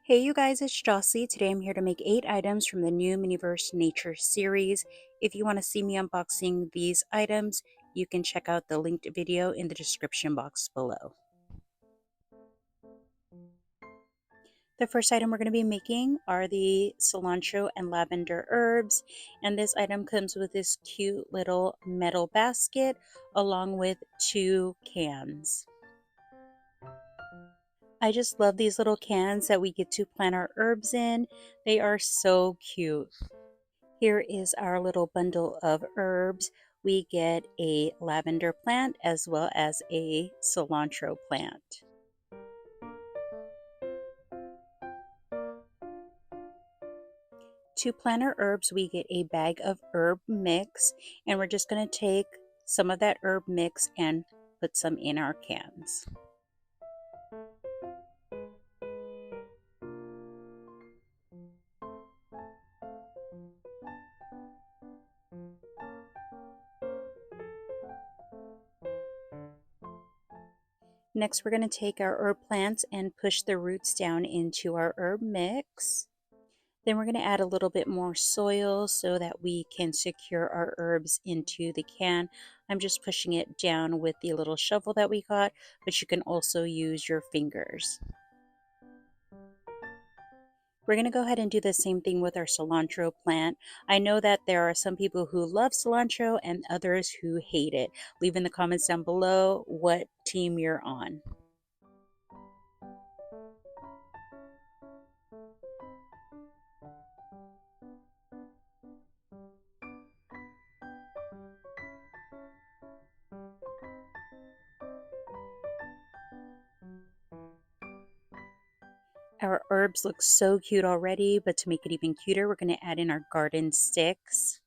Hey you guys, it's Jocy. Today I'm here to make 8 items from the new MiniVerse Nature series. If you want to see me unboxing these items, you can check out the linked video in the description box below. The first item we're going to be making are the cilantro and lavender herbs, and this item comes with this cute little metal basket along with 2 cans. I just love these little cans that we get to plant our herbs in. They are so cute. Here is our little bundle of herbs. We get a lavender plant as well as a cilantro plant. To plant our herbs, we get a bag of herb mix, and we're just going to take some of that herb mix and put some in our cans. Next, we're going to take our herb plants and push the roots down into our herb mix. Then we're going to add a little bit more soil so that we can secure our herbs into the can. I'm just pushing it down with the little shovel that we got, but you can also use your fingers. We're going to go ahead and do the same thing with our cilantro plant. I know that there are some people who love cilantro and others who hate it. Leave in the comments down below what team you're on. Our herbs look so cute already, but to make it even cuter, we're going to add in our garden sticks.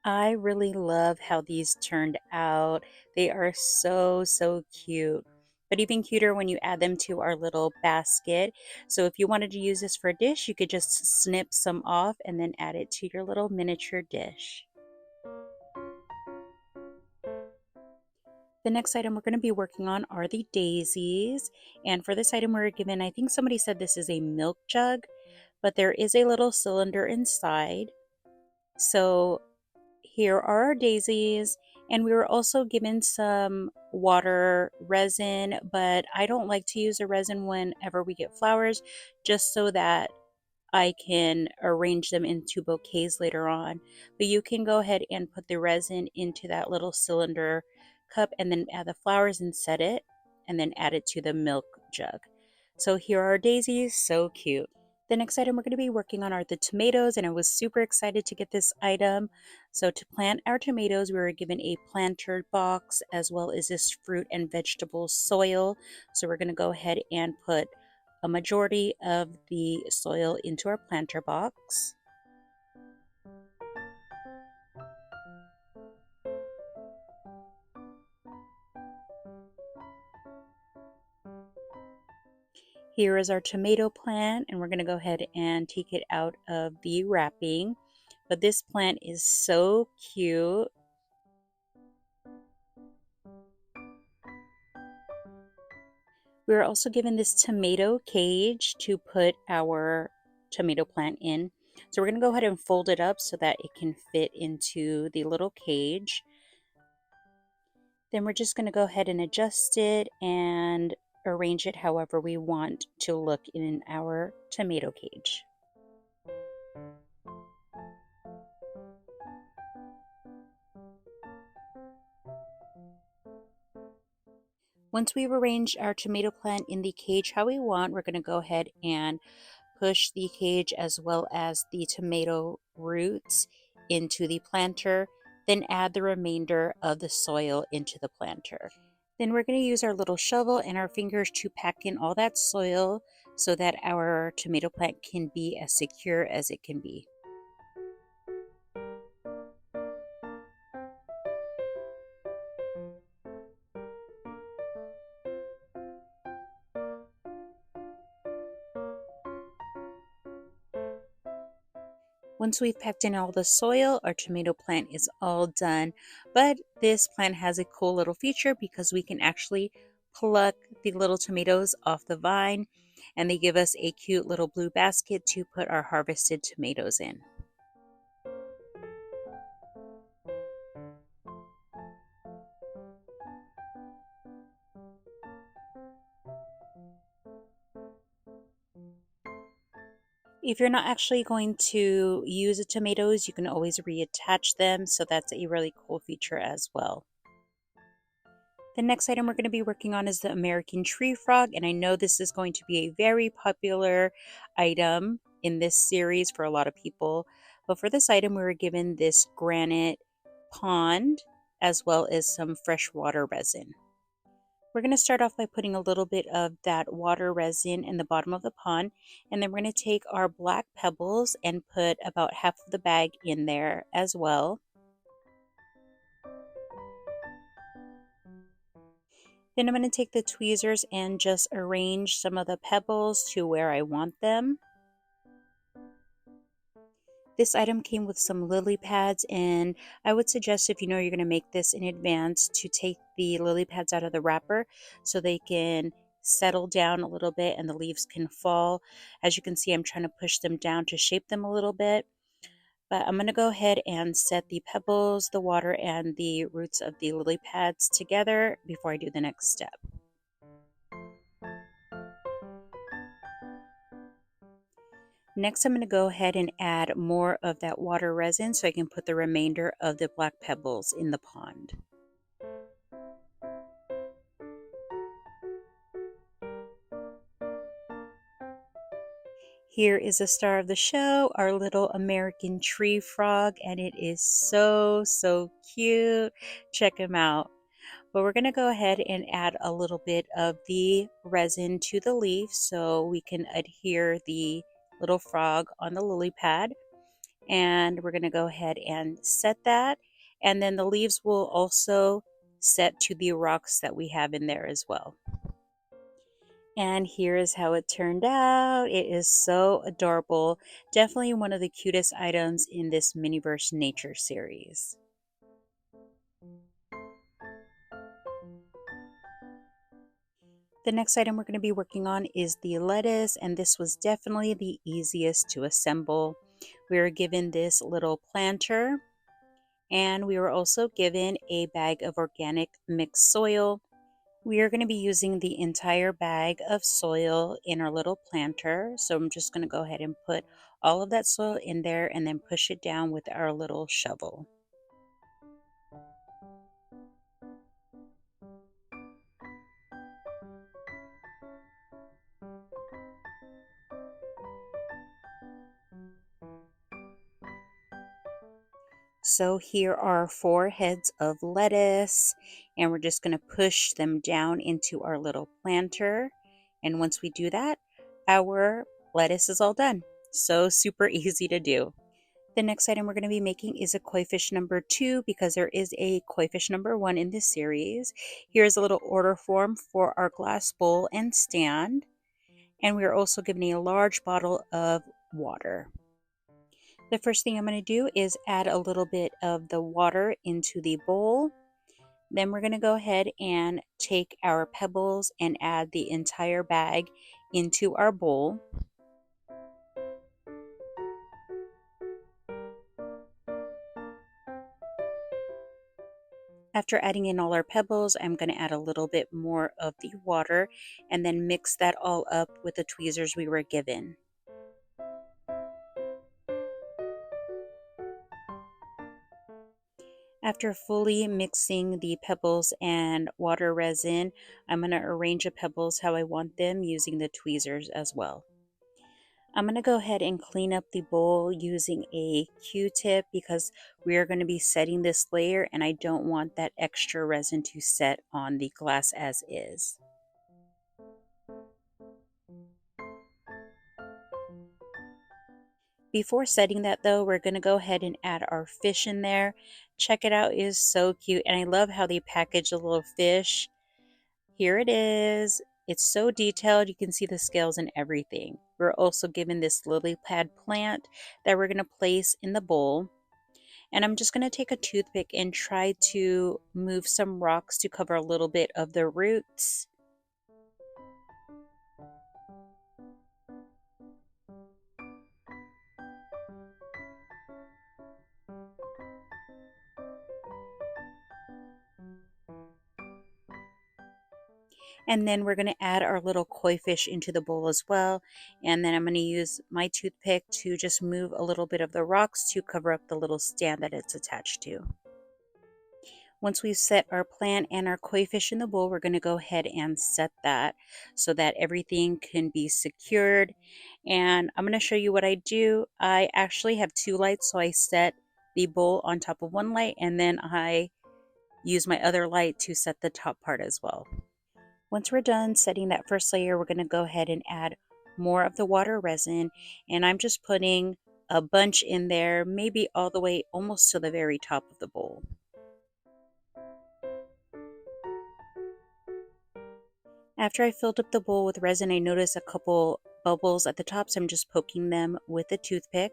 I really love how these turned out. They are so cute. But even cuter when you add them to our little basket. So if you wanted to use this for a dish, you could just snip some off and then add it to your little miniature dish. The next item we're going to be working on are the daisies. And for this item we're given, I think somebody said this is a milk jug, but there is a little cylinder inside. So here are our daisies, and we were also given some water resin, but I don't like to use a resin whenever we get flowers, just so that I can arrange them into bouquets later on. But you can go ahead and put the resin into that little cylinder cup and then add the flowers and set it, and then add it to the milk jug. So here are our daisies, so cute. The next item we're going to be working on are the tomatoes, and I was super excited to get this item. So to plant our tomatoes, we were given a planter box as well as this fruit and vegetable soil. So we're going to go ahead and put a majority of the soil into our planter box. Here is our tomato plant, and we're going to go ahead and take it out of the wrapping. But this plant is so cute. We were also given this tomato cage to put our tomato plant in. So we're going to go ahead and fold it up so that it can fit into the little cage. Then we're just going to go ahead and adjust it and arrange it however we want to look in our tomato cage. Once we've arranged our tomato plant in the cage how we want, we're going to go ahead and push the cage as well as the tomato roots into the planter, then add the remainder of the soil into the planter. Then we're going to use our little shovel and our fingers to pack in all that soil so that our tomato plant can be as secure as it can be. Once we've packed in all the soil, our tomato plant is all done. But this plant has a cool little feature because we can actually pluck the little tomatoes off the vine, and they give us a cute little blue basket to put our harvested tomatoes in. If you're not actually going to use the tomatoes, you can always reattach them, so that's a really cool feature as well. The next item we're going to be working on is the American tree frog, and I know this is going to be a very popular item in this series for a lot of people. But for this item, we were given this granite pond as well as some freshwater resin. We're going to start off by putting a little bit of that water resin in the bottom of the pond, and then we're going to take our black pebbles and put about half of the bag in there as well. Then I'm going to take the tweezers and just arrange some of the pebbles to where I want them. This item came with some lily pads, and I would suggest, if you know you're going to make this in advance, to take the lily pads out of the wrapper so they can settle down a little bit and the leaves can fall. As you can see, I'm trying to push them down to shape them a little bit. But I'm going to go ahead and set the pebbles, the water, and the roots of the lily pads together before I do the next step. Next, I'm going to go ahead and add more of that water resin so I can put the remainder of the black pebbles in the pond. Here is the star of the show, our little American tree frog, and it is so cute. Check him out. But we're going to go ahead and add a little bit of the resin to the leaf so we can adhere the little frog on the lily pad. And we're going to go ahead and set that. And then the leaves will also set to the rocks that we have in there as well. And here is how it turned out. It is so adorable. Definitely one of the cutest items in this MiniVerse nature series. The next item we're going to be working on is the lettuce, and this was definitely the easiest to assemble. We were given this little planter, and we were also given a bag of organic mixed soil. We are going to be using the entire bag of soil in our little planter, so I'm just going to go ahead and put all of that soil in there and then push it down with our little shovel. So here are 4 heads of lettuce, and we're just going to push them down into our little planter. And once we do that, our lettuce is all done. So super easy to do. The next item we're going to be making is a koi fish number 2 because there is a koi fish number 1 in this series. Here's a little order form for our glass bowl and stand. And we are also given a large bottle of water. The first thing I'm going to do is add a little bit of the water into the bowl. Then we're going to go ahead and take our pebbles and add the entire bag into our bowl. After adding in all our pebbles, I'm going to add a little bit more of the water and then mix that all up with the tweezers we were given. After fully mixing the pebbles and water resin, I'm going to arrange the pebbles how I want them using the tweezers as well. I'm going to go ahead and clean up the bowl using a Q-tip because we are going to be setting this layer and I don't want that extra resin to set on the glass as is. Before setting that though, we're going to go ahead and add our fish in there. Check it out, it is so cute, and I love how they package the little fish. Here it is. It's so detailed, you can see the scales and everything. We're also given this lily pad plant that we're going to place in the bowl. And I'm just going to take a toothpick and try to move some rocks to cover a little bit of the roots. And then we're going to add our little koi fish into the bowl as well. And then I'm going to use my toothpick to just move a little bit of the rocks to cover up the little stand that it's attached to. Once we've set our plant and our koi fish in the bowl, we're going to go ahead and set that so that everything can be secured. And I'm going to show you what I do. I actually have two lights, so I set the bowl on top of one light and then I use my other light to set the top part as well. Once we're done setting that first layer, we're going to go ahead and add more of the water resin, and I'm just putting a bunch in there, maybe all the way almost to the very top of the bowl. After I filled up the bowl with resin, I noticed a couple bubbles at the top, so I'm just poking them with a toothpick,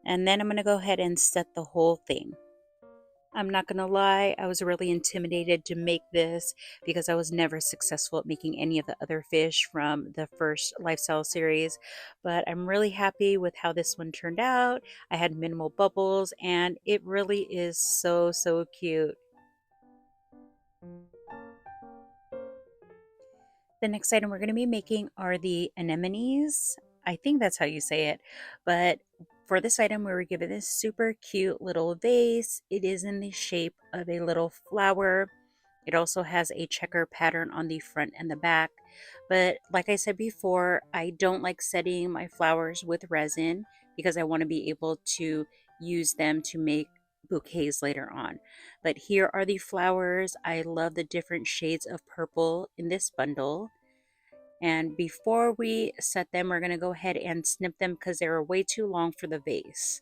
and then I'm going to go ahead and set the whole thing. I'm not going to lie, I was really intimidated to make this because I was never successful at making any of the other fish from the first lifestyle series, but I'm really happy with how this one turned out. I had minimal bubbles and it really is so cute. The next item we're going to be making are the anemones. I think that's how you say it. But for this item, we were given this super cute little vase. It is in the shape of a little flower. It also has a checker pattern on the front and the back. But like I said before, I don't like setting my flowers with resin because I want to be able to use them to make bouquets later on. But here are the flowers. I love the different shades of purple in this bundle. And before we set them, we're going to go ahead and snip them because they are way too long for the vase.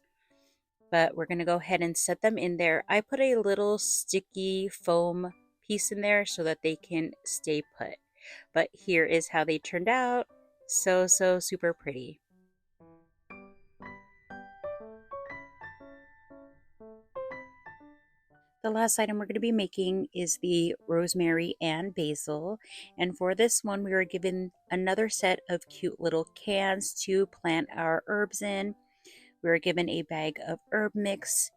But we're going to go ahead and set them in there. I put a little sticky foam piece in there so that they can stay put. But here is how they turned out. So super pretty. The last item we're going to be making is the rosemary and basil. And for this one, we were given another set of cute little cans to plant our herbs in. We were given a bag of herb mix.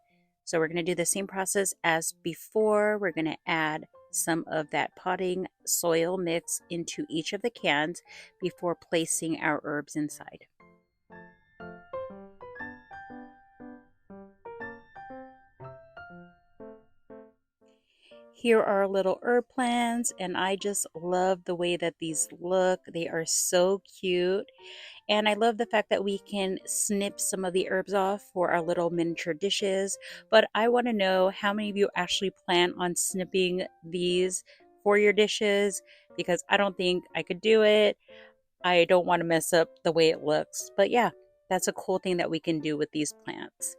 So we're going to do the same process as before. We're going to add some of that potting soil mix into each of the cans before placing our herbs inside. Here are our little herb plants, and I just love the way that these look. They are so cute. And I love the fact that we can snip some of the herbs off for our little miniature dishes. But I want to know how many of you actually plan on snipping these for your dishes because I don't think I could do it. I don't want to mess up the way it looks. But yeah, that's a cool thing that we can do with these plants.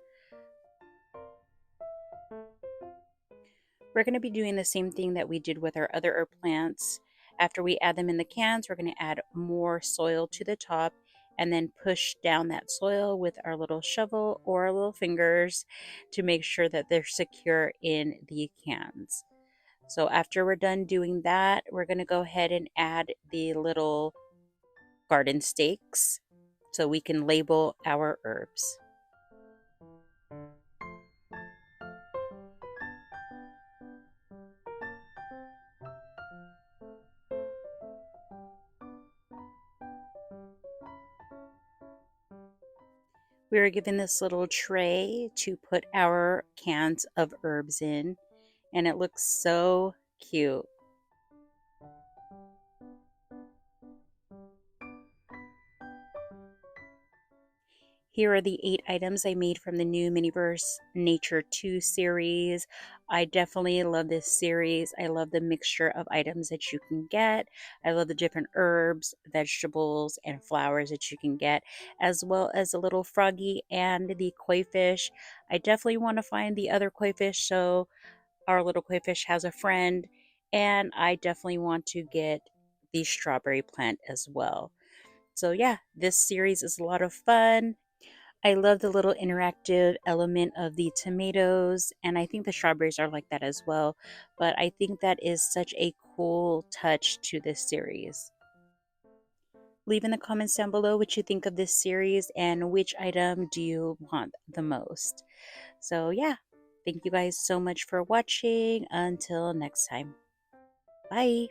We're going to be doing the same thing that we did with our other herb plants. After we add them in the cans, we're going to add more soil to the top and then push down that soil with our little shovel or our little fingers to make sure that they're secure in the cans. So after we're done doing that, we're going to go ahead and add the little garden stakes so we can label our herbs. We were given this little tray to put our cans of herbs in, and it looks so cute. Here are the 8 items I made from the new MiniVerse Nature 2 series. I definitely love this series. I love the mixture of items that you can get. I love the different herbs, vegetables, and flowers that you can get, as well as the little froggy and the koi fish. I definitely want to find the other koi fish so our little koi fish has a friend. And I definitely want to get the strawberry plant as well. So yeah, this series is a lot of fun. I love the little interactive element of the tomatoes, and I think the strawberries are like that as well. But I think that is such a cool touch to this series. Leave in the comments down below what you think of this series and which item do you want the most. So yeah, thank you guys so much for watching. Until next time. Bye.